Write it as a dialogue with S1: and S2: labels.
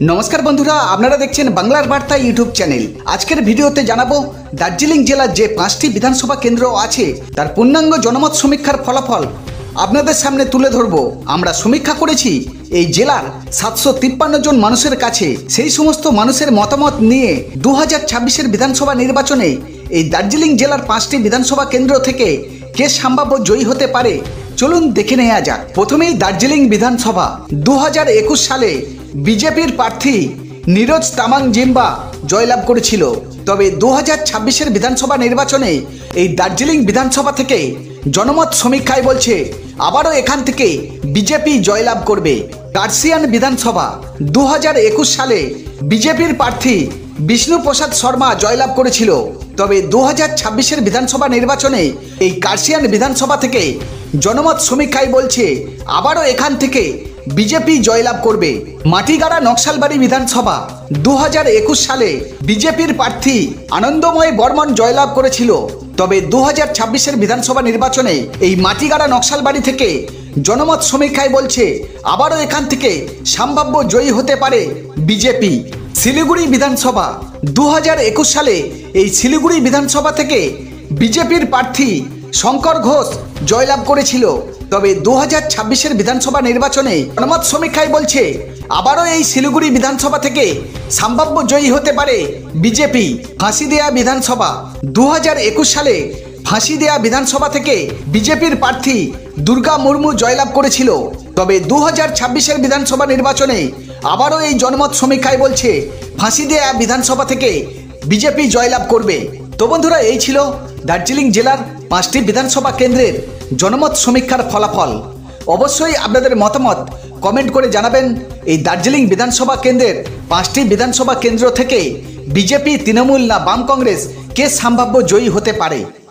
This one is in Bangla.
S1: নমস্কার বন্ধুরা, আপনারা দেখছেন বাংলার বার্তা ইউটিউব চ্যানেল। আজকের ভিডিওতে জানাবো দার্জিলিং জেলার যে 5টি বিধানসভা কেন্দ্র আছে তার পূর্ণাঙ্গ জনমত সমীক্ষার ফলাফল আপনাদের সামনে তুলে ধরবো। আমরা সমীক্ষা করেছি এই জেলার 753 জন মানুষের কাছে। সেই সমস্ত মানুষের মতামত নিয়ে 2026-এর বিধানসভা নির্বাচনে এই দার্জিলিং জেলার 5টি বিধানসভা কেন্দ্র থেকে কে সম্ভাব্য জয়ী হতে পারে চলুন দেখে নেওয়া যাক। প্রথমেই দার্জিলিং বিধানসভা। 2021 সালে বিজেপির প্রার্থী নীরজ তামাং জিম্বা জয়লাভ করেছিল। তবে 2026-এর বিধানসভা নির্বাচনে এই দার্জিলিং বিধানসভা থেকে জনমত সমীক্ষায় বলছে আবারও এখান থেকে বিজেপি জয়লাভ করবে। কার্শিয়াং বিধানসভা। 2021 সালে বিজেপির প্রার্থী বিষ্ণু প্রসাদ শর্মা জয়লাভ করেছিল। তবে 2026-এর বিধানসভা নির্বাচনে এই কার্শিয়াং বিধানসভা থেকে জনমত সমীক্ষায় বলছে আবারও এখান থেকে বিজেপি জয়লাভ করবে। মাটিগাড়া নকশালবাড়ি বিধানসভা। 2021 সালে বিজেপির প্রার্থী আনন্দময় বর্মন জয়লাভ করেছিল। তবে 2026-এর বিধানসভা নির্বাচনে এই মাটিগাড়া নকশালবাড়ি থেকে জনমত সমীক্ষায় বলছে আবারও এখান থেকে সম্ভাব্য জয়ী হতে পারে বিজেপি। শিলিগুড়ি বিধানসভা। 2021 সালে এই শিলিগুড়ি বিধানসভা থেকে বিজেপির প্রার্থী শঙ্কর ঘোষ জয়লাভ করেছিল। তবে 2026-এর বিধানসভা নির্বাচনে জনমত সমীক্ষায় বলছে আবারও এই শিলিগুড়ি বিধানসভা থেকে সম্ভাব্য জয়ী হতে পারে বিজেপি। ফাঁসিদেয়া বিধানসভা। 2021 সালে ফাঁসিদেয়া বিধানসভা থেকে বিজেপির প্রার্থী দুর্গা মুর্মু জয়লাভ করেছিল। তবে 2026-এর বিধানসভা নির্বাচনে আবারও এই জনমত সমীক্ষায় বলছে ফাঁসিদেয়া বিধানসভা থেকে বিজেপি জয়লাভ করবে। তো বন্ধুরা, এই ছিল দার্জিলিং জেলার 5টি বিধানসভা কেন্দ্রের জনমত সমীক্ষার ফলাফল। অবশ্যই আপনাদের মতামত কমেন্ট করে জানাবেন এই দার্জিলিং বিধানসভা কেন্দ্রের 5টি বিধানসভা কেন্দ্র থেকে বিজেপি, তৃণমূল না বাম কংগ্রেস কে সম্ভাব্য জয়ী হতে পারে।